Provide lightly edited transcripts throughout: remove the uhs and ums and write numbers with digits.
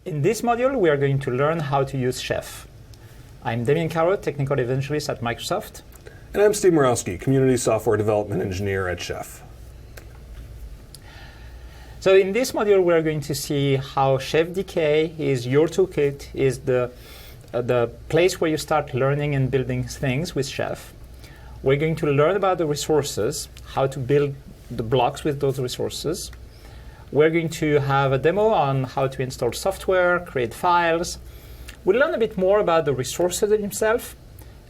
In this module, we are going to learn how to use Chef. I'm Damien, Caro, Technical Evangelist at Microsoft. And I'm Steve Murawski, Community Software Development Engineer at Chef. So in this module, we're going to see how ChefDK is your toolkit, is the place where you start learning and building things with Chef. We're going to learn about the resources, how to build the blocks with those resources. We're going to have a demo on how to install software, create files. We'll learn a bit more about the resources themselves,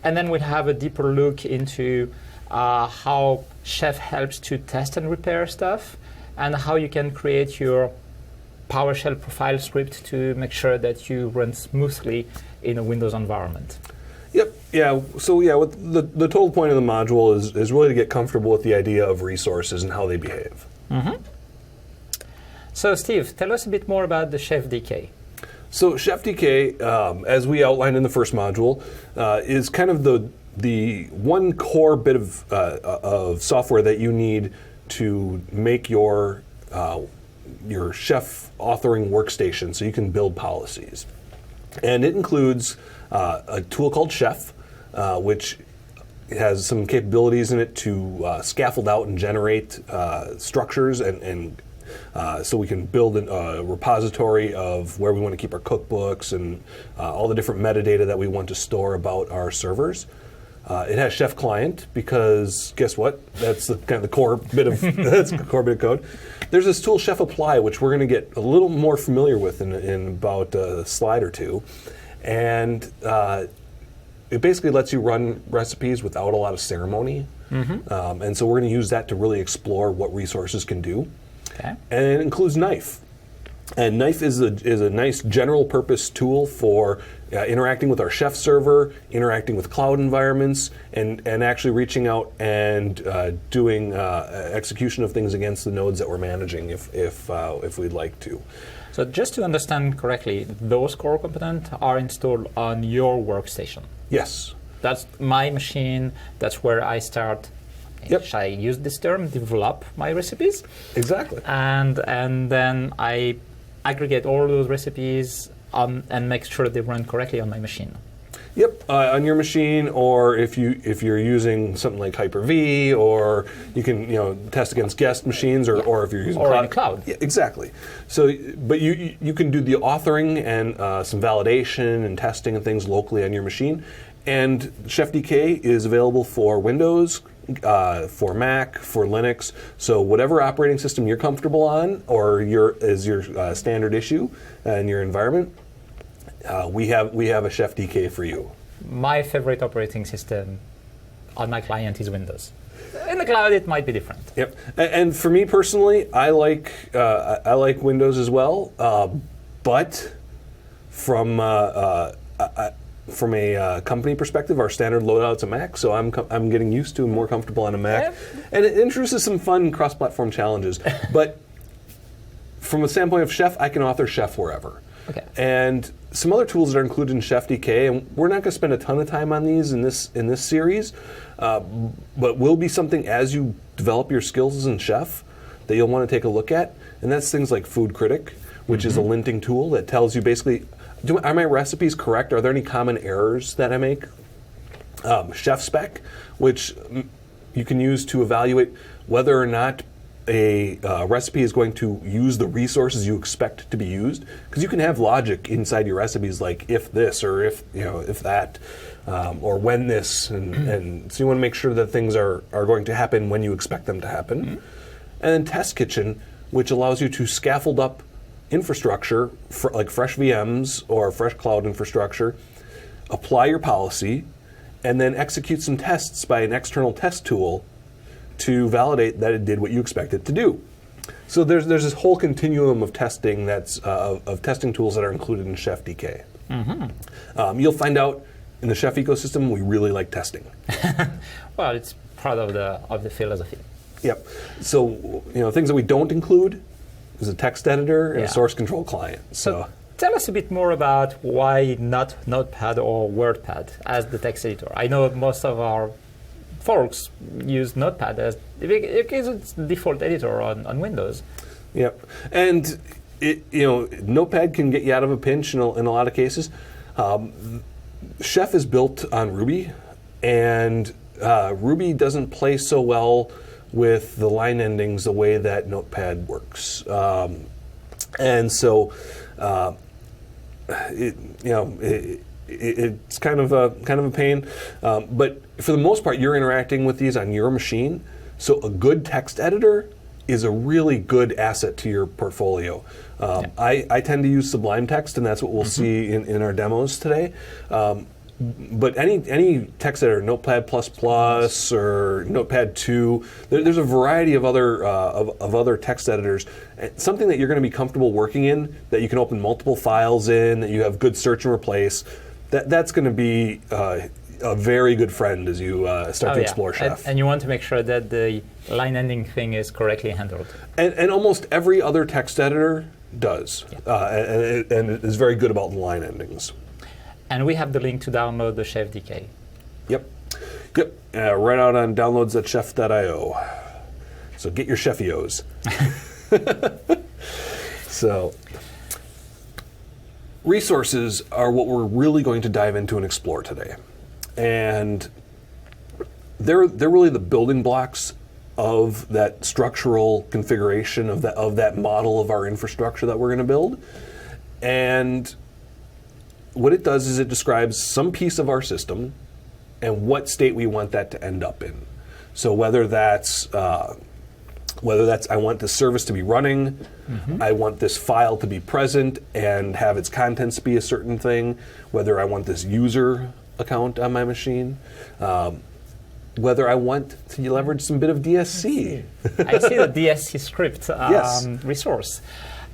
and then we'll have a deeper look into how Chef helps to test and repair stuff, and how you can create your PowerShell profile script to make sure that you run smoothly in a Windows environment. Yep. Yeah. So what the total point of the module is really to get comfortable with the idea of resources and how they behave. Mm-hmm. So Steve, tell us a bit more about the ChefDK. So ChefDK, as we outlined in the first module, is kind of the one core bit of software that you need to make your Chef authoring workstation so you can build policies. And it includes a tool called Chef, which has some capabilities in it to scaffold out and generate structures and so we can build a repository of where we want to keep our cookbooks and all the different metadata that we want to store about our servers. It has Chef Client because guess what? That's the core bit of that's the core bit of code. There's this tool Chef Apply, which we're going to get a little more familiar with in about a slide or two, and it basically lets you run recipes without a lot of ceremony. Mm-hmm. And so we're going to use that to really explore what resources can do. Okay. And it includes Knife. And Knife is a nice general purpose tool for interacting with our Chef server, interacting with cloud environments, and actually reaching out and doing execution of things against the nodes that we're managing if we'd like to. So just to understand correctly, those core components are installed on your workstation. Yes. That's my machine. That's where I start. Yep. Should I use this term? Develop my recipes. Exactly. And then I aggregate all those recipes and make sure they run correctly on my machine. Yep, on your machine, or if you're using something like Hyper-V, or you can test against guest machines, or if you're using cloud. In the cloud. Yeah, exactly. So, but you can do the authoring and some validation and testing and things locally on your machine. And ChefDK is available for Windows, for Mac, for Linux. So whatever operating system you're comfortable on, or is your standard issue in your environment, we have a ChefDK for you. My favorite operating system on my client is Windows. In the cloud, it might be different. Yep. And for me personally, I like Windows as well, but from a company perspective, our standard loadout's a Mac, so I'm getting used to and more comfortable on a Mac. Yep. And it introduces some fun cross-platform challenges. But from a standpoint of Chef, I can author Chef wherever. Okay. And some other tools that are included in ChefDK, and we're not going to spend a ton of time on these in this series, but will be something as you develop your skills in Chef that you'll want to take a look at, and that's things like Food Critic, which is a linting tool that tells you basically, are my recipes correct? Are there any common errors that I make? Chef Spec, which you can use to evaluate whether or not a recipe is going to use the resources you expect to be used, because you can have logic inside your recipes like if this or if that or when this, and so you want to make sure that things are going to happen when you expect them to happen. Mm-hmm. And then Test Kitchen, which allows you to scaffold up infrastructure like fresh VMs or fresh cloud infrastructure, apply your policy, and then execute some tests by an external test tool to validate that it did what you expect it to do. So there's this whole continuum of testing that's of testing tools that are included in ChefDK. Mm-hmm. You'll find out in the Chef ecosystem we really like testing. Well, it's part of the philosophy. Yep. So things that we don't include is a text editor and a source control client. So tell us a bit more about why not Notepad or WordPad as the text editor. I know most of our folks use Notepad because it's the default editor on Windows. Yep. And Notepad can get you out of a pinch in a lot of cases. Chef is built on Ruby, and Ruby doesn't play so well with the line endings the way that Notepad works, and so it's kind of a pain. But for the most part, you're interacting with these on your machine, so a good text editor is a really good asset to your portfolio. I tend to use Sublime Text, and that's what we'll see in our demos today. But any text editor, Notepad++ or Notepad 2, there's a variety of other text editors. Something that you're going to be comfortable working in, that you can open multiple files in, that you have good search and replace. That's going to be a very good friend as you start to explore Chef. And you want to make sure that the line ending thing is correctly handled. And almost every other text editor does, and it is very good about the line endings. And we have the link to download the Chef DK. Yep. Right out on downloads@chef.io. So get your Chefios. So, resources are what we're really going to dive into and explore today. And they're really the building blocks of that structural configuration of that model of our infrastructure that we're going to build. And what it does is it describes some piece of our system and what state we want that to end up in. So whether that's I want this service to be running, I want this file to be present and have its contents be a certain thing, whether I want this user account on my machine, whether I want to leverage some bit of DSC. I see the DSC script resource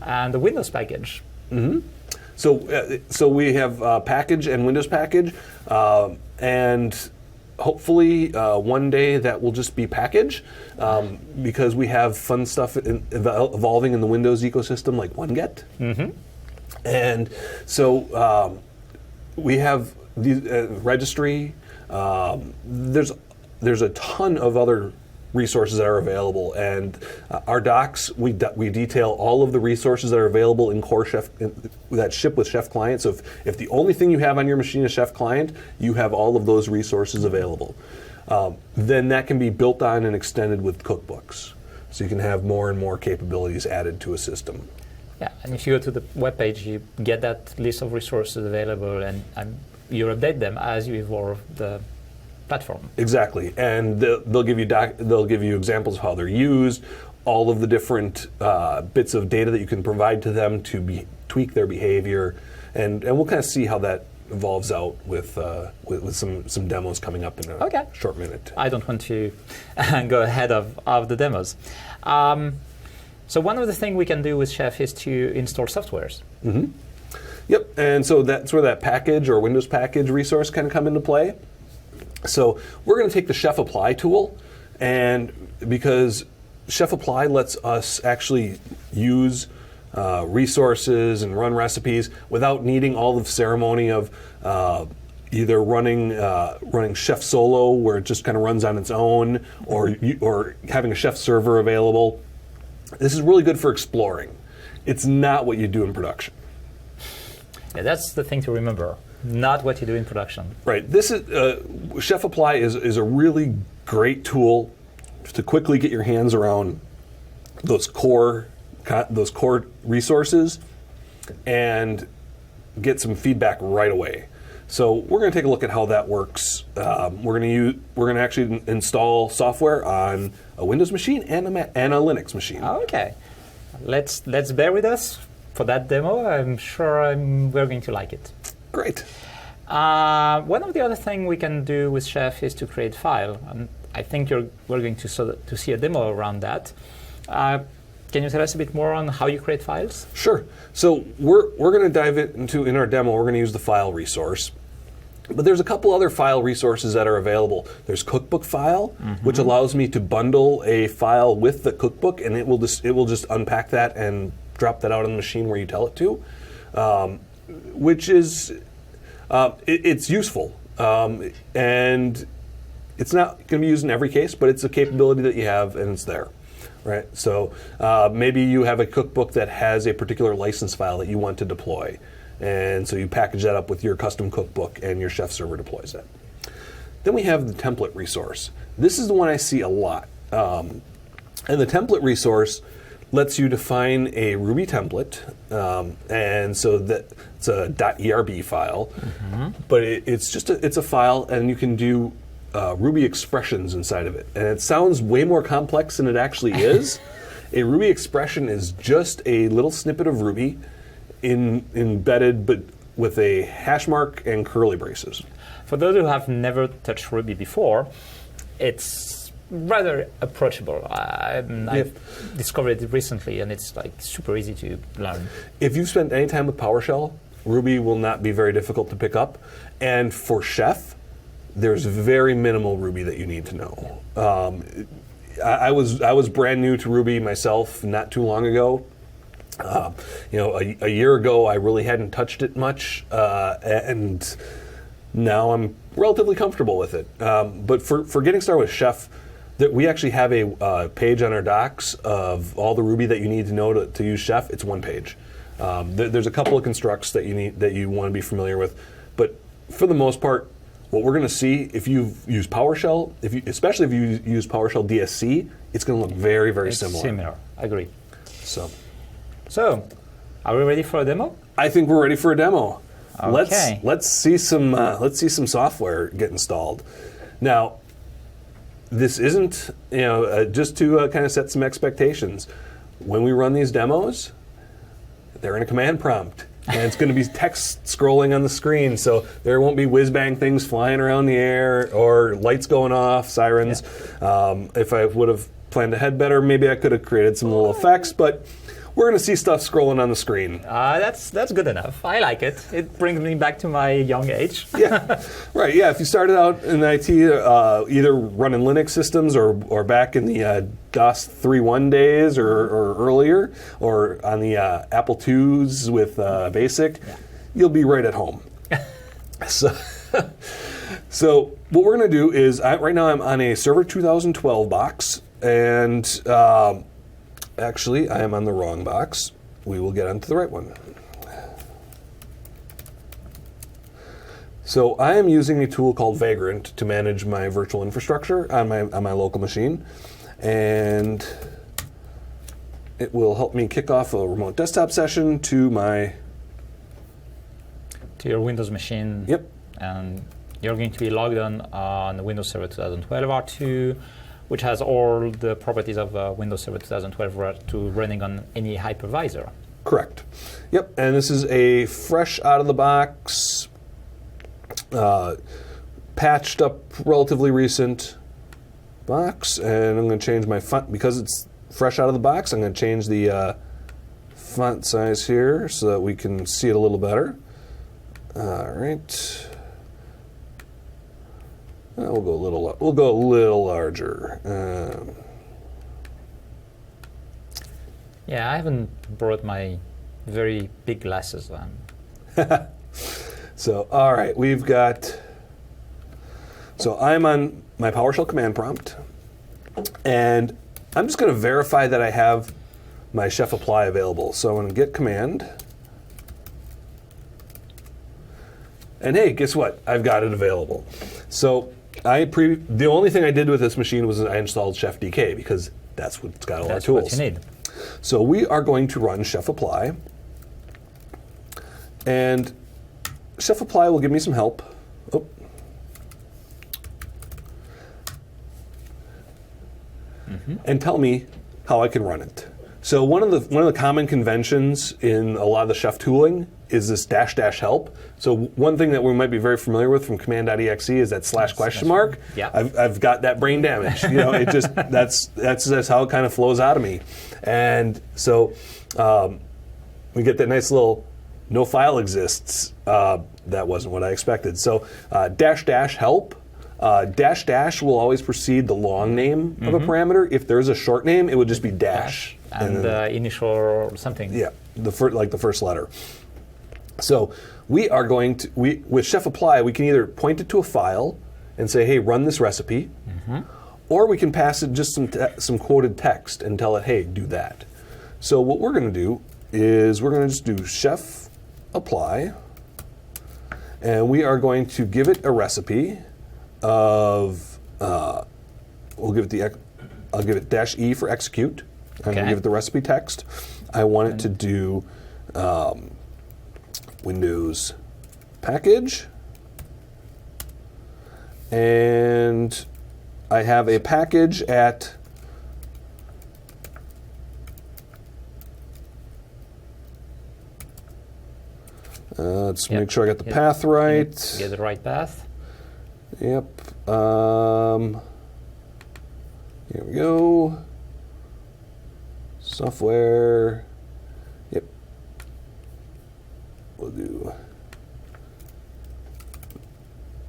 and the Windows package. So we have package and Windows package, and hopefully one day that will just be package, because we have fun stuff evolving in the Windows ecosystem like OneGet. And so we have the registry. There's a ton of other resources that are available, and our docs, we detail all of the resources that are available in core Chef that ship with Chef client. So if the only thing you have on your machine is Chef client, you have all of those resources available. Then that can be built on and extended with cookbooks, so you can have more and more capabilities added to a system. Yeah, and if you go to the webpage, you get that list of resources available, and you update them as you evolve the platform. Exactly, and they'll give you examples of how they're used, all of the different bits of data that you can provide to them to tweak their behavior, and we'll kind of see how that evolves out with some demos coming up in a short minute. I don't want to go ahead of the demos. So one of the things we can do with Chef is to install softwares. Yep, and so that's where that package or Windows package resource can come into play. So we're going to take the Chef Apply tool, and because Chef Apply lets us actually use resources and run recipes without needing all the ceremony of either running Chef Solo, where it just kind of runs on its own, or having a Chef server available. This is really good for exploring. It's not what you do in production. Yeah, that's the thing to remember. Not what you do in production. Right. This is Chef Apply is a really great tool to quickly get your hands around those core resources and get some feedback right away. So we're going to take a look at how that works. We're going to actually install software on a Windows machine and a Linux machine. Okay. Let's bear with us for that demo. I'm sure we're going to like it. Great. One of the other things we can do with Chef is to create file, and I think we're going to see a demo around that. Can you tell us a bit more on how you create files? Sure. So we're going to dive into, in our demo, we're going to use the file resource. But there's a couple other file resources that are available. There's cookbook file, which allows me to bundle a file with the cookbook, and it will just unpack that and drop that out on the machine where you tell it to, which is it's useful, and it's not going to be used in every case, but it's a capability that you have, and it's there. right? So maybe you have a cookbook that has a particular license file that you want to deploy. And so you package that up with your custom cookbook and your chef server deploys that. Then we have the template resource. This is the one I see a lot. And the template resource lets you define a Ruby template. And so it's a .erb file. But it's a file, and you can do Ruby expressions inside of it. And it sounds way more complex than it actually is. A Ruby expression is just a little snippet of Ruby embedded, but with a hash mark and curly braces. For those who have never touched Ruby before, it's rather approachable. I've discovered it recently, and it's like super easy to learn. If you've spent any time with PowerShell, Ruby will not be very difficult to pick up. And for Chef, there's very minimal Ruby that you need to know. I was brand new to Ruby myself not too long ago. A year ago, I really hadn't touched it much, and now I'm relatively comfortable with it. But for getting started with Chef, we actually have a page on our docs of all the Ruby that you need to know to use Chef. It's one page. There's a couple of constructs that you want to be familiar with, but for the most part, what we're going to see if you've used PowerShell, especially if you use PowerShell DSC, it's going to look very, very similar. Similar, I agree. So, are we ready for a demo? I think we're ready for a demo. Okay. Let's see some software get installed. Now, this isn't just to kind of set some expectations. When we run these demos, they're in a command prompt, and it's going to be text scrolling on the screen, so there won't be whiz-bang things flying around the air or lights going off, sirens. Yeah. If I would have planned ahead better, maybe I could have created some little effects, but we're going to see stuff scrolling on the screen. That's good enough. I like it. It brings me back to my young age. Yeah, right. Yeah, if you started out in IT, either running Linux systems or back in the DOS 3.1 days or earlier, or on the Apple IIs with BASIC, you'll be right at home. So what we're going to do is, right now I'm on a Server 2012 box, and actually, I am on the wrong box. We will get onto the right one. So I am using a tool called Vagrant to manage my virtual infrastructure on my local machine, and it will help me kick off a remote desktop session to your Windows machine. Yep. And you're going to be logged on the Windows Server 2012 R2. Which has all the properties of Windows Server 2012 to running on any hypervisor. Correct. Yep, and this is a fresh out of the box, patched up, relatively recent box, and I'm going to change my font because it's fresh out of the box. I'm going to change the font size here so that we can see it a little better. All right. We'll go a little larger. Yeah, I haven't brought my very big glasses on. So, all right, we've got. So I'm on my PowerShell command prompt, and I'm just going to verify that I have my Chef Apply available. So I'm going to get command. And hey, guess what? I've got it available. So the only thing I did with this machine was I installed Chef DK because that's what's got all our tools. That's what you need. So we are going to run Chef Apply, and Chef Apply will give me some help. And tell me how I can run it. So one of the common conventions in a lot of the Chef tooling is this -- help. So one thing that we might be very familiar with from command.exe is that /?. Yeah. I've got that brain damage. It just that's how it kind of flows out of me. And so we get that nice little no file exists. That wasn't what I expected. So -- help. -- will always precede the long name of a parameter. If there's a short name, it would just be dash. And the initial or something. Yeah, the first letter. So we are going to, with Chef Apply, we can either point it to a file and say, hey, run this recipe, or we can pass it just some quoted text and tell it, hey, do that. So what we're going to do is we're going to just do chef apply, and we are going to give it a recipe of, I'll give it -E for execute. I'm going to give it the recipe text. I want it to do Windows package, and I have a package at let's make sure I got the path right. Get the right path. Yep. Here we go. Software. Yep. We'll do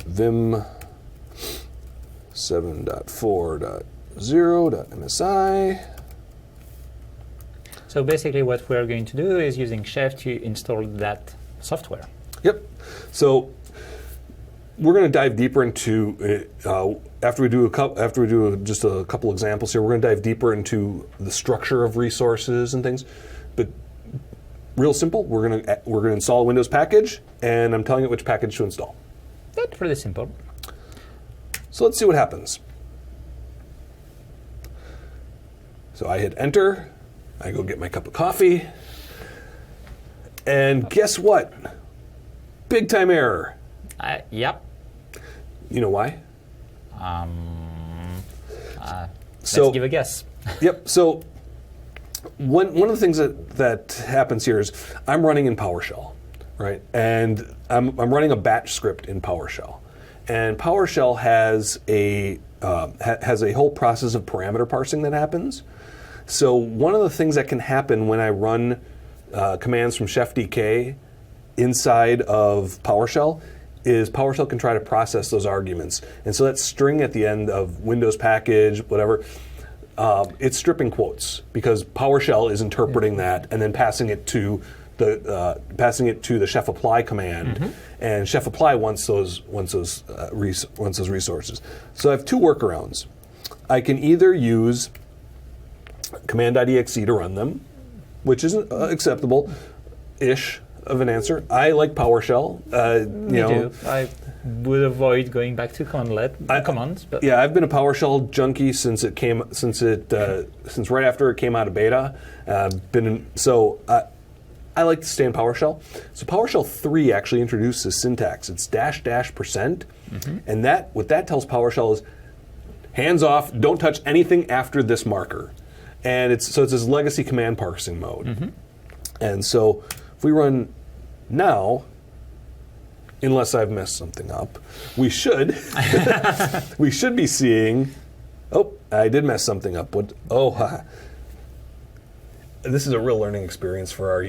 Vim 7.4.0.msi. So basically what we're going to do is using Chef to install that software. Yep. So we're going to dive deeper into after we do just a couple examples here. We're going to dive deeper into the structure of resources and things. But real simple, we're going to install a Windows package, and I'm telling it which package to install. That's pretty simple. So let's see what happens. So I hit enter. I go get my cup of coffee. And guess what? Big time error. Yep. You know why? Let's give a guess. Yep. So one of the things that happens here is I'm running in PowerShell, right? And I'm running a batch script in PowerShell, and PowerShell has a whole process of parameter parsing that happens. So one of the things that can happen when I run commands from chefdk inside of PowerShell is PowerShell can try to process those arguments. And so that string at the end of Windows package, whatever, it's stripping quotes because PowerShell is interpreting that and then passing it to the chef apply command, and chef apply wants those resources. So I have two workarounds. I can either use command.exe to run them, which is acceptable-ish of an answer. I like PowerShell. Me too. I would avoid going back to commands. But yeah, I've been a PowerShell junkie since right after it came out of beta. I like to stay in PowerShell. So PowerShell 3 actually introduces syntax. It's --%, and what that tells PowerShell is hands off. Don't touch anything after this marker. And it's this legacy command parsing mode. And so if we run now, unless I've messed something up, we should be seeing. Oh, I did mess something up. This is a real learning experience for our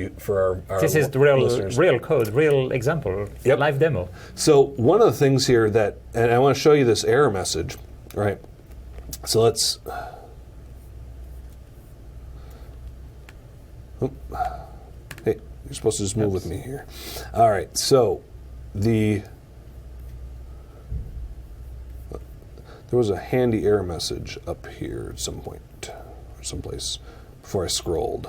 this is the real code, real example, live demo. So one of the things here and I want to show you this error message, right? So let's. Hey, you're supposed to just move with me here. All right, so there was a handy error message up here at some point, or someplace, before I scrolled.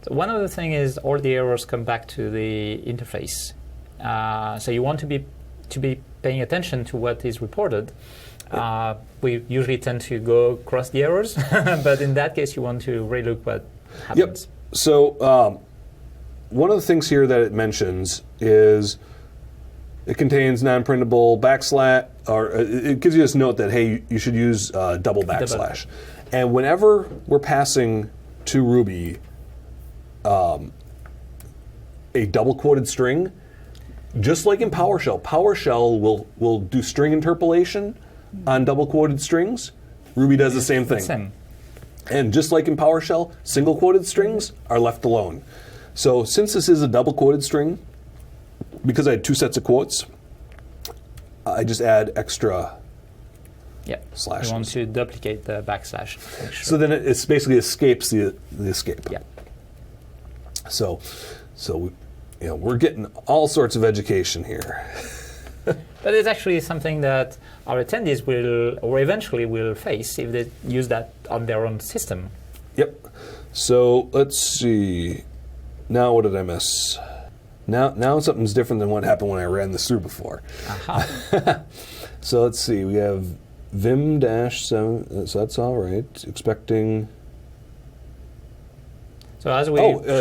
So one of the things is all the errors come back to the interface. So you want to be paying attention to what is reported. We usually tend to go across the errors, but in that case, you want to relook what happens. Yep. So one of the things here that it mentions is it contains non-printable backslash, or it gives you this note that, hey, you should use double backslash. And whenever we're passing to Ruby a double quoted string, just like in PowerShell, PowerShell will do string interpolation on double quoted strings. Ruby does the same thing. And just like in PowerShell, single quoted strings are left alone. So since this is a double quoted string, because I had two sets of quotes, I just add extra slashes. You want to duplicate the backslash. So then it basically escapes the escape. Yeah. So we're getting all sorts of education here. But it's actually something that our attendees will, or eventually will face if they use that on their own system. Yep. So let's see. Now what did I miss? Now something's different than what happened when I ran this through before. Aha. So let's see. We have Vim-7, so that's all right. Expecting. So as we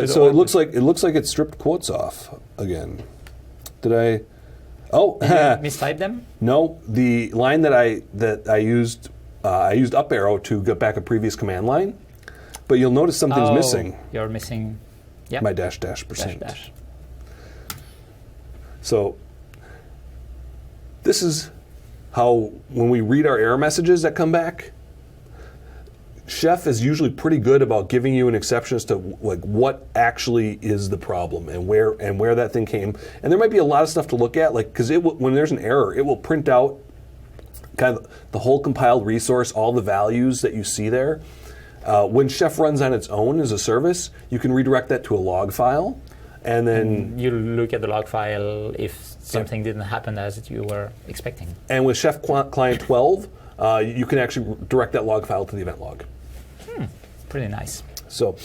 so it looks like it stripped quotes off again. Did I? Oh, did you mistype them? No. The line that I used up arrow to get back a previous command line, but you'll notice something's missing. You're missing. Yep. My -%. Dash. So this is how, when we read our error messages that come back, Chef is usually pretty good about giving you an exception as to like what actually is the problem and where that thing came. And there might be a lot of stuff to look at, like because when there's an error, it will print out kind of the whole compiled resource, all the values that you see there. When Chef runs on its own as a service, you can redirect that to a log file, and then you look at the log file if something didn't happen as you were expecting. And with Chef Client 12, you can actually direct that log file to the event log. Pretty nice. So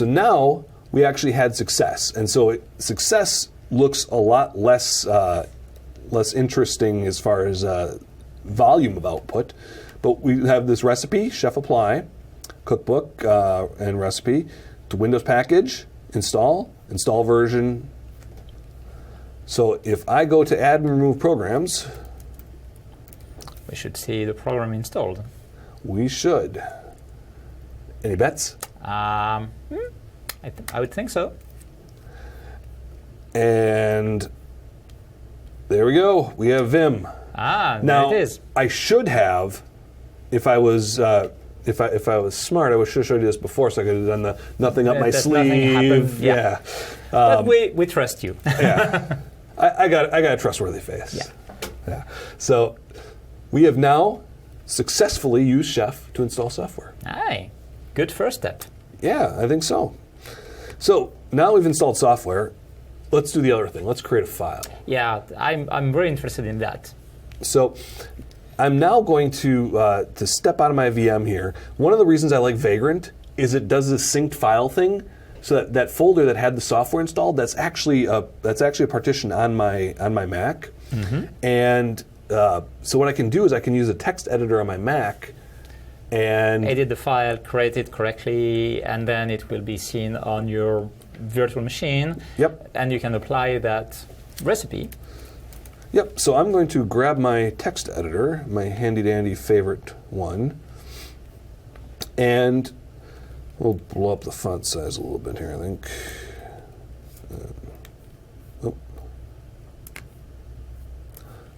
now we actually had success, and so success looks a lot less interesting as far as volume of output. But we have this recipe, Chef Apply, cookbook, and recipe, the Windows package, install version. So if I go to add and remove programs, we should see the program installed. We should. Any bets? I would think so. And there we go. We have Vim. Now there it is. I should have, if I was smart, I should have showed you this before, so I could have done the nothing up my sleeve. Yeah. But we trust you. Yeah. I got a trustworthy face. Yeah. So we have now successfully used Chef to install software. Aye. Good first step. Yeah, I think so. So now we've installed software. Let's do the other thing. Let's create a file. Yeah, I'm very interested in that. So I'm now going to step out of my VM here. One of the reasons I like Vagrant is it does this synced file thing. So that folder that had the software installed, that's actually a partition on my Mac. Mm-hmm. And so what I can do is I can use a text editor on my Mac and edit the file, create it correctly, and then it will be seen on your virtual machine. Yep. And you can apply that recipe. Yep. So I'm going to grab my text editor, my handy-dandy favorite one, and we'll blow up the font size a little bit here, I think.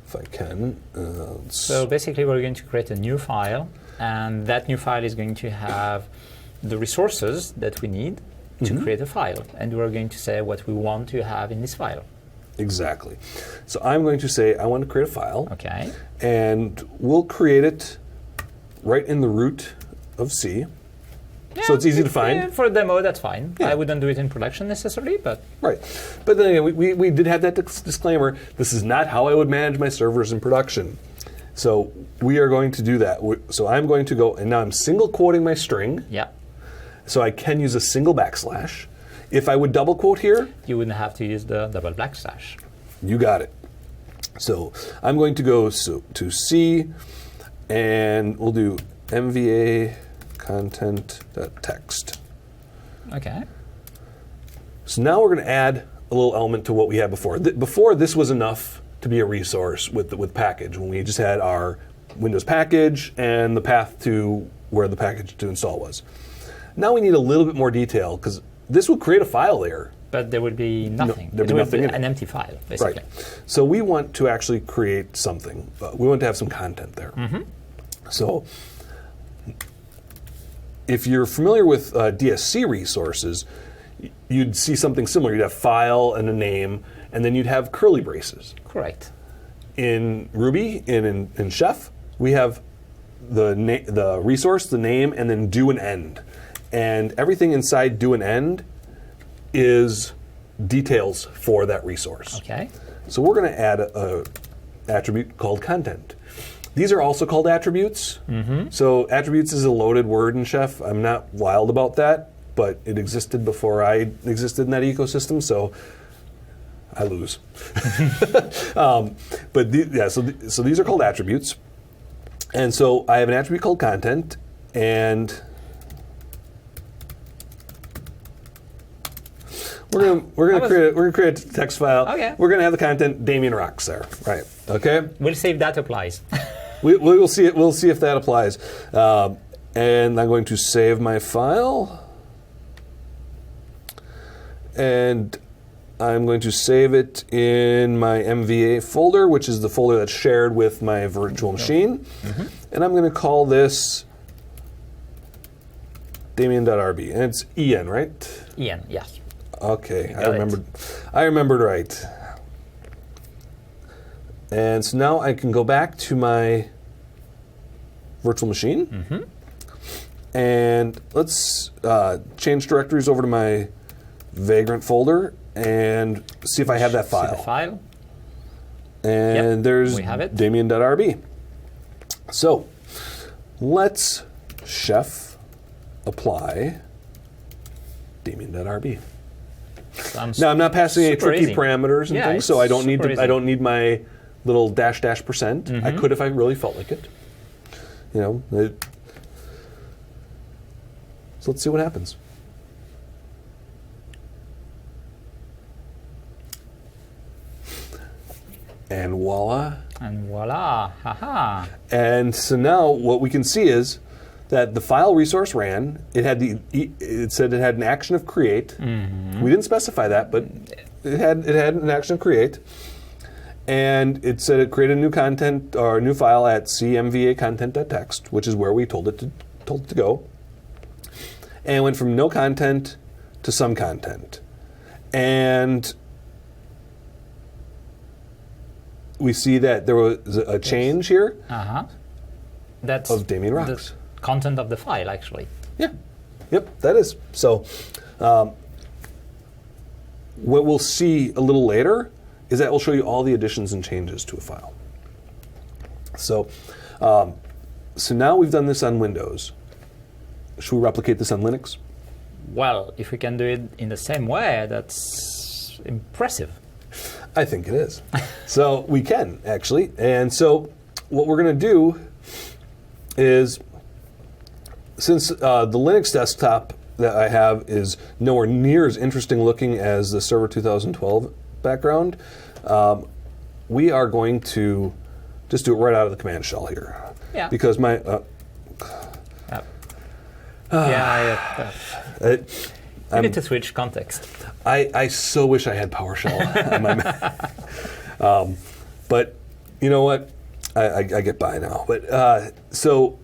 If I can. So basically we're going to create a new file, and that new file is going to have the resources that we need to create a file. And we're going to say what we want to have in this file. Exactly. So I'm going to say I want to create a file. Okay. And we'll create it right in the root of C. Yeah, so it's easy to find. For a demo, that's fine. Yeah. I wouldn't do it in production necessarily, but... Right. But then again, we did have that disclaimer. This is not how I would manage my servers in production. So we are going to do that. So I'm going to go, and now I'm single quoting my string. Yeah. So I can use a single backslash. If I would double quote here... You wouldn't have to use the double backslash. You got it. So I'm going to go to C, and we'll do MVA content.text. Okay. So now we're going to add a little element to what we had before. Before, this was enough to be a resource with package, when we just had our Windows package and the path to where the package to install was. Now we need a little bit more detail, because this would create a file there. But there would be nothing. There'd be nothing in it. An empty file, basically. Right. So we want to actually create something. We want to have some content there. Mm-hmm. So if you're familiar with DSC resources, you'd see something similar. You'd have file and a name, and then you'd have curly braces. Correct. In Ruby, in Chef, we have the resource, the name, and then do and end. And everything inside do and end is details for that resource. Okay. So we're going to add a attribute called content. These are also called attributes. So attributes is a loaded word in Chef. I'm not wild about that, but it existed before I existed in that ecosystem, so I lose. So these are called attributes. And so I have an attribute called content, and we're gonna create a text file. Okay. We're gonna have the content Damien rocks there, right? Okay. We'll see if that applies. We'll see it. We'll see if that applies. And I'm going to save my file, and I'm going to save it in my MVA folder, which is the folder that's shared with my virtual machine. And I'm going to call this Damien.rb, and it's EN, right? Ian, yes. Okay, I remembered right. And so now I can go back to my virtual machine, and let's change directories over to my Vagrant folder and see if I have that file. See the file. And there's we have it. Damien.rb. So let's chef apply Damien.rb. Now I'm not passing any tricky easy. parameters and things, so I don't need my little --%. I could if I really felt like it. So let's see what happens. And voila. And voila, haha. And so now what we can see is that the file resource ran. It said it had an action of create. We didn't specify that, but it had an action of create. And it said it created a new content or a new file at cmva content.txt, which is where we told it to go. And it went from no content to some content. And we see that there was a change here That's of Damien Rocks. The content of the file, actually. Yeah. Yep, that is. So what we'll see a little later is that we'll show you all the additions and changes to a file. So, so now we've done this on Windows. Should we replicate this on Linux? Well, if we can do it in the same way, that's impressive. I think it is. So we can, actually. And so what we're going to do is, since the Linux desktop that I have is nowhere near as interesting looking as the Server 2012 background, we are going to just do it right out of the command shell here. Yeah. Because my... I need to switch context. I so wish I had PowerShell on my Mac. But you know what? I get by now. But so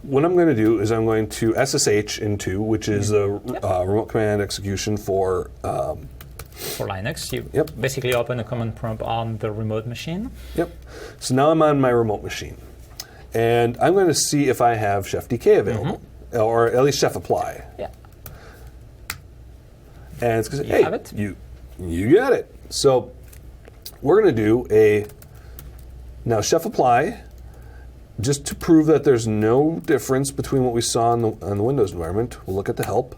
what I'm going to do is I'm going to SSH into, which is a remote command execution for Linux. You basically open a command prompt on the remote machine. Yep. So now I'm on my remote machine. And I'm going to see if I have chef.dk available, or at least chef apply. Yeah. And it's going to say, You have it? You got it. So we're going to do now chef apply, just to prove that there's no difference between what we saw on the Windows environment. We'll look at the help.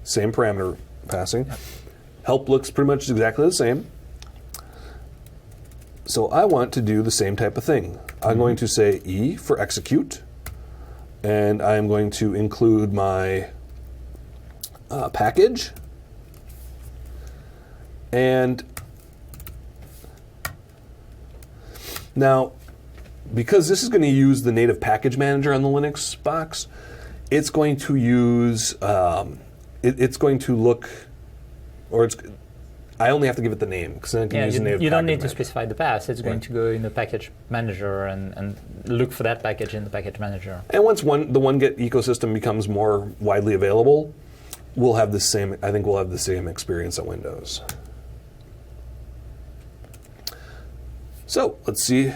Same parameter passing. Yep. Help looks pretty much exactly the same. So I want to do the same type of thing. I'm going to say E for execute, and I'm going to include my package. And now, because this is going to use the native package manager on the Linux box, it's going to use, it's going to look, I only have to give it the name, because then I can use the native package manager. You don't need to specify the path. It's going to go in the package manager and look for that package in the package manager. And once the OneGet ecosystem becomes more widely available, we'll have the same, I think we'll have the same experience on Windows. So let's see.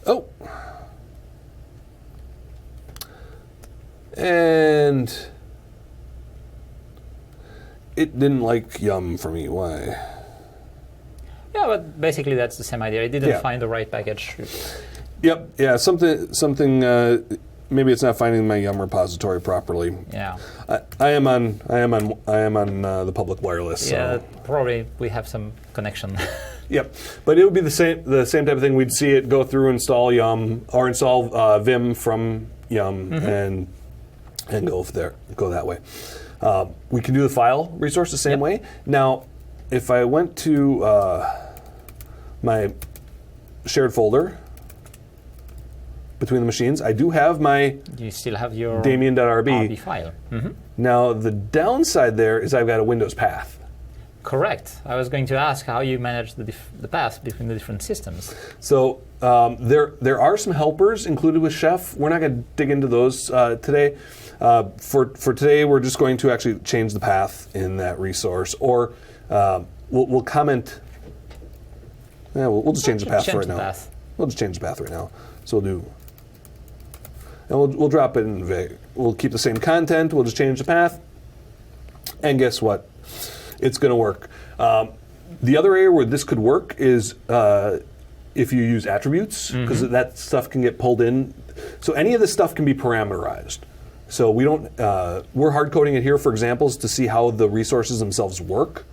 Oh. And it didn't like yum for me. Why? Yeah, but basically that's the same idea. I didn't find the right package. Yep. Yeah. Something. Maybe it's not finding my Yum repository properly. Yeah. I am on the public wireless. Yeah. So. Probably we have some connection. Yep. But it would be the same type of thing. We'd see it go through, install Yum or install Vim from Yum and go that way. We can do the file resource the same way. Now, if I went to my shared folder between the machines, I do have my You still have your Damien.rb RB file. Now, the downside there is I've got a Windows path. Correct. I was going to ask how you manage the path between the different systems. So there are some helpers included with Chef. We're not going to dig into those today. For today, we're just going to actually change the path in that resource, or we'll comment. Yeah, we'll just change the path right now. We'll just change the path right now. So we'll do, and we'll drop it in Vig. We'll keep the same content. We'll just change the path, and guess what? It's going to work. The other area where this could work is if you use attributes, because that stuff can get pulled in. So any of this stuff can be parameterized. So we don't. We're hard coding it here for examples to see how the resources themselves work,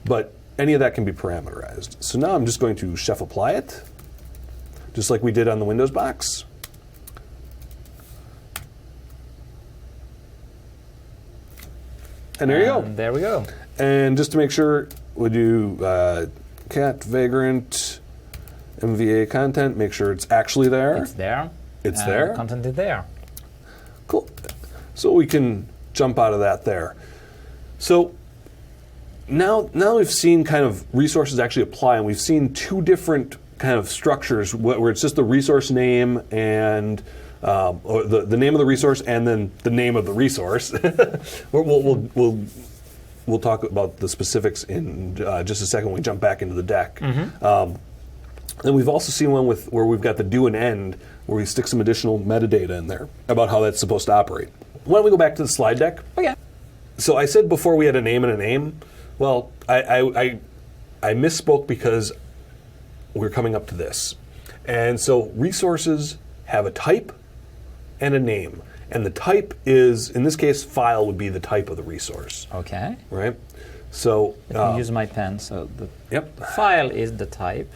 but any of that can be parameterized. So now I'm just going to chef apply it, just like we did on the Windows box. And there you go. There we go. And just to make sure, we'll do cat vagrant MVA content. Make sure it's actually there. It's there. It's there. The content is there. Cool. So we can jump out of that there. So now we've seen kind of resources actually apply, and we've seen two different kind of structures where it's just the resource name and or the name of the resource and then the name of the resource. We'll talk about the specifics in just a second when we jump back into the deck. And we've also seen one where we've got the do and end, where we stick some additional metadata in there about how that's supposed to operate. Why don't we go back to the slide deck? Okay. So I said before we had a name and a name. Well, I misspoke because we're coming up to this. And so resources have a type and a name. And the type is, in this case, file would be the type of the resource. Okay. Right? So let me use my pen. So the file is the type.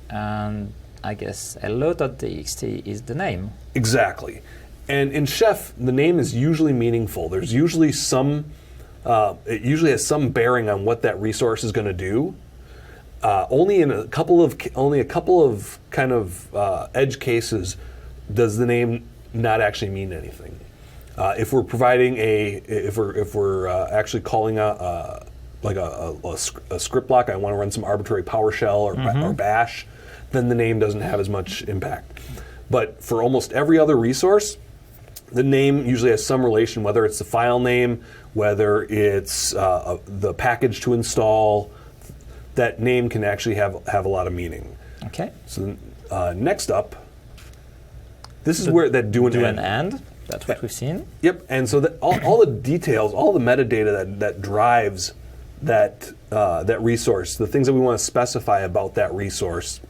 And I guess hello.txt is the name. Exactly. And in Chef, the name is usually meaningful. There's usually some, it usually has some bearing on what that resource is going to do. Only a couple of kind of edge cases does the name not actually mean anything. If we're providing if we're actually calling a script block, I want to run some arbitrary PowerShell or Bash, then the name doesn't have as much impact. But for almost every other resource, the name usually has some relation, whether it's the file name, whether it's the package to install. That name can actually have a lot of meaning. Okay. So next up, this is where that do and end. That's what we've seen. Yep. And so all the details, all the metadata that drives that resource, the things that we want to specify about that resource,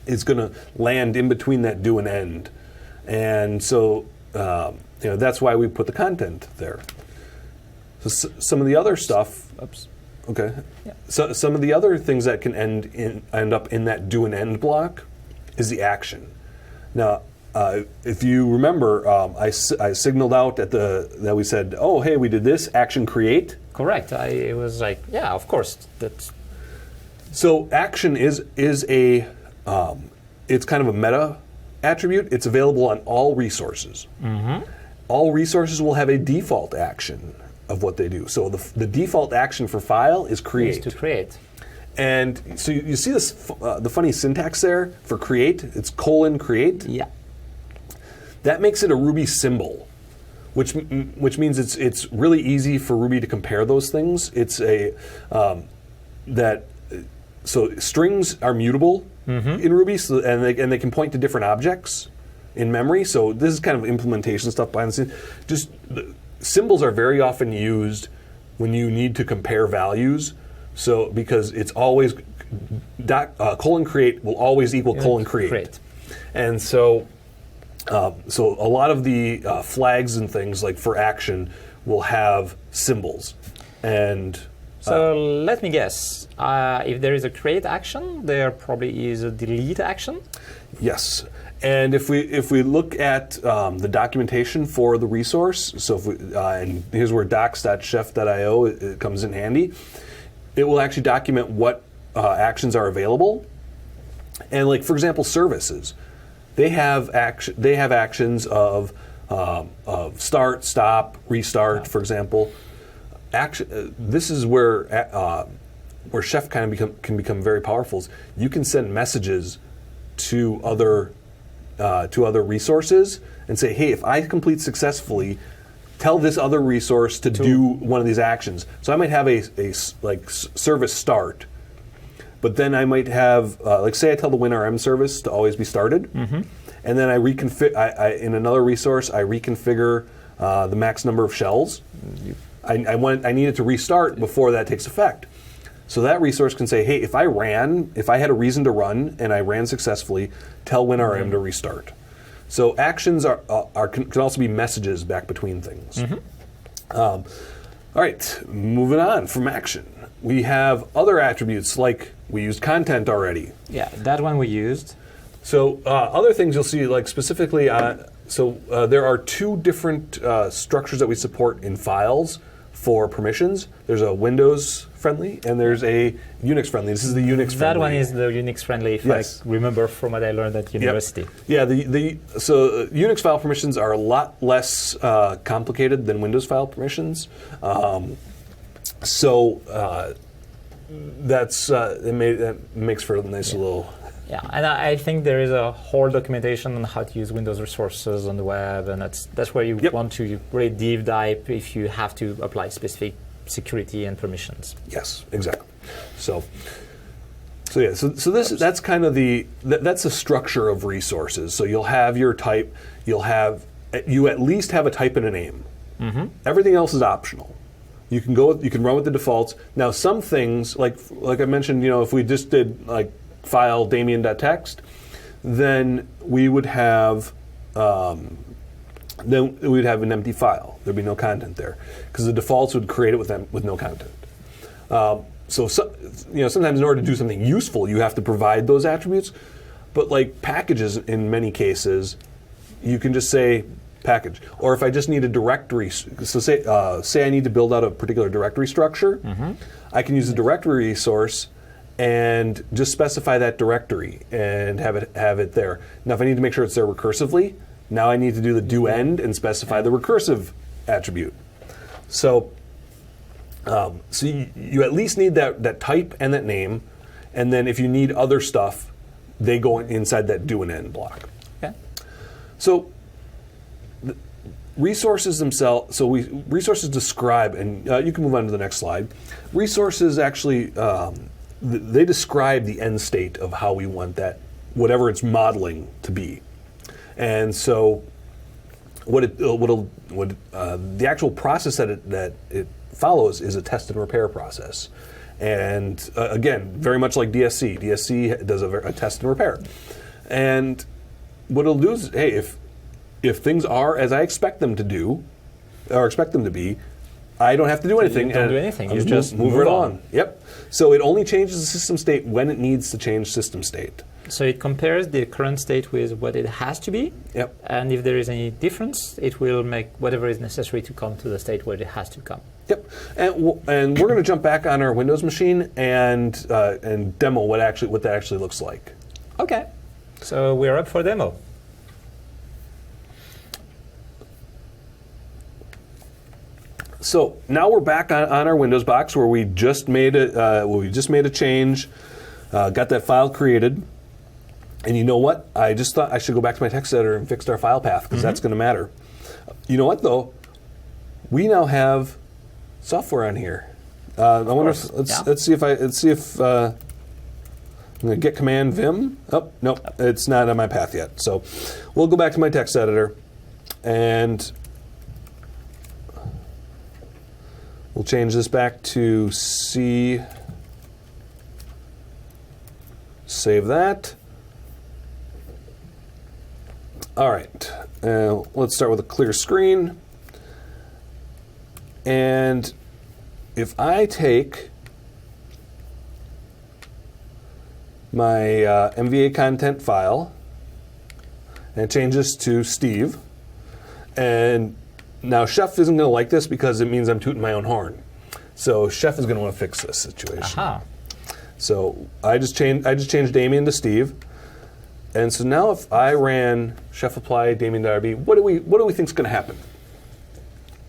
is going to land in between that do and end. And so that's why we put the content there. So some of the other stuff. Oops. Okay. Yeah. So some of the other things that can end up in that do and end block is the action. Now, if you remember, I signaled out that we said, oh, hey, we did this, action create. Correct. It was like, yeah, of course. That's. So action is a, it's kind of a meta attribute. It's available on all resources. All resources will have a default action of what they do. So the default action for file is create. Is to create. And so you see this the funny syntax there for create. It's :create. Yeah. That makes it a Ruby symbol, which means it's really easy for Ruby to compare those things. It's a so strings are mutable in Ruby, and they can point to different objects in memory. So this is kind of implementation stuff behind the scenes. Symbols are very often used when you need to compare values So because it's always colon create will always equal colon create. And so so a lot of the flags and things like for action will have symbols. And so let me guess. If there is a create action, there probably is a delete action. Yes. And if we look at the documentation for the resource, so if we, and here's where docs.chef.io it comes in handy. It will actually document what actions are available. And like for example, services, they have actions of start, stop, restart, for example. This is where Chef kind of can become very powerful. You can send messages to other resources and say, hey, if I complete successfully, tell this other resource to do one of these actions. So I might have a service start, but then I might have, like say I tell the WinRM service to always be started, and then I reconfigure, in another resource, I reconfigure the max number of shells. I need it to restart before that takes effect. So that resource can say, hey, if I had a reason to run and I ran successfully, tell WinRM to restart. So actions can also be messages back between things. All right, moving on from action. We have other attributes like we used content already. Yeah, that one we used. So other things you'll see, like specifically, there are two different structures that we support in files for permissions. There's a Windows friendly and there's a Unix friendly. This is the Unix friendly. That one is the Unix friendly, if I remember from what I learned at university. Yep. Yeah, so Unix file permissions are a lot less complicated than Windows file permissions. That makes for a nice little. Yeah, and I think there is a whole documentation on how to use Windows resources on the web, and that's where you want to really deep dive if you have to apply specific security and permissions. Yes, exactly. So that's kind of that's the structure of resources. So you'll have your type, you at least have a type and a name. Everything else is optional. You can run with the defaults. Now some things like I mentioned, if we just did like file Damien.txt, then we would have an empty file. There'd be no content there because the defaults would create it with no content. Sometimes in order to do something useful, you have to provide those attributes. But like packages, in many cases, you can just say package. Or if I just need a directory, so say I need to build out a particular directory structure, I can use a directory resource and just specify that directory and have it there. Now, if I need to make sure it's there recursively, now I need to do the do end and specify the recursive attribute. So you at least need that type and that name, and then if you need other stuff, they go inside that do and end block. Okay. So resources themselves. So resources describe, and you can move on to the next slide. Resources actually. They describe the end state of how we want that, whatever it's modeling to be. And so the actual process that it follows is a test and repair process. And again, very much like DSC. DSC does a test and repair. And what it'll do is, hey, if things are as I expect them to do, or expect them to be, I don't have to do anything. You don't do anything. You just move it on. Yep. So it only changes the system state when it needs to change system state. So it compares the current state with what it has to be. Yep. And if there is any difference, it will make whatever is necessary to come to the state where it has to come. Yep. And we're going to jump back on our Windows machine and demo what that actually looks like. Okay. So we're up for demo. So now we're back on our Windows box where we just made a change, got that file created, and you know what? I just thought I should go back to my text editor and fix our file path because that's going to matter. You know what though? We now have software on here. I wonder. Let's see if I'm going to get command vim. Oh nope, it's not on my path yet. So we'll go back to my text editor and. We'll change this back to C save that. All right, let's start with a clear screen. And if I take my MVA content file and change this to Steve, and now Chef isn't going to like this because it means I'm tooting my own horn. So Chef is going to want to fix this situation. Aha. So I just changed Damien to Steve. And so now if I ran chef apply Damien.rb, what do we think is going to happen?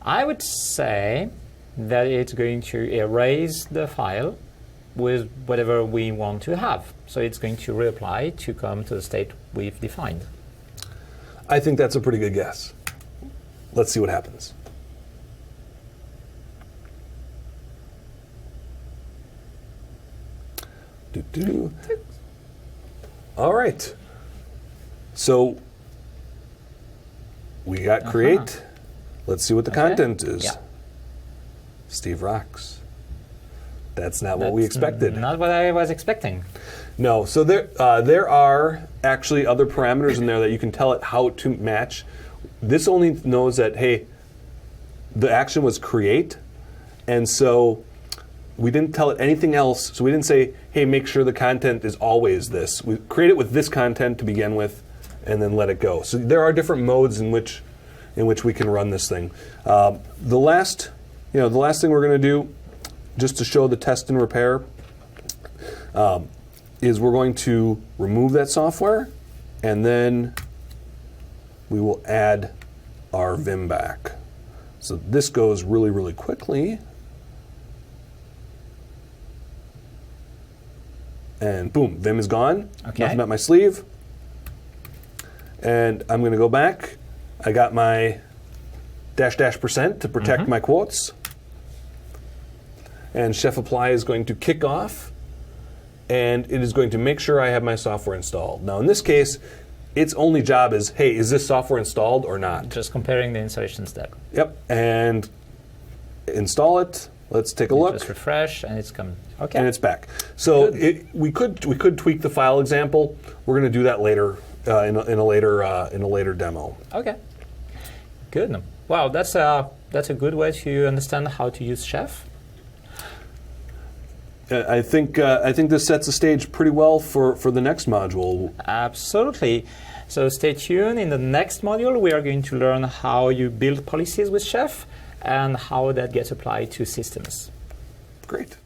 I would say that it's going to erase the file with whatever we want to have. So it's going to reapply to come to the state we've defined. I think that's a pretty good guess. Let's see what happens. All right. So we got create. Let's see what the content is. Yeah. Steve rocks. That's not what we expected. Not what I was expecting. No. So there are actually other parameters in there that you can tell it how to match. This only knows that, hey, the action was create, and so we didn't tell it anything else. So we didn't say, hey, make sure the content is always this. We create it with this content to begin with, and then let it go. So there are different modes in which we can run this thing. The last thing we're going to do, just to show the test and repair, is we're going to remove that software, and then we will add our Vim back. So this goes really, really quickly. And boom, Vim is gone. Okay. Nothing but my sleeve. And I'm going to go back. I got my --% to protect my quotes. And Chef Apply is going to kick off, and it is going to make sure I have my software installed. Now in this case, its only job is, hey, is this software installed or not? Just comparing the installation step. Yep, and install it. Let's take a look. Just refresh, and it's come. Okay. And it's back. So we could tweak the file example. We're going to do that later in a later demo. Okay. Good. Wow, that's a good way to understand how to use Chef. I think this sets the stage pretty well for the next module. Absolutely. So stay tuned. In the next module, we are going to learn how you build policies with Chef and how that gets applied to systems. Great.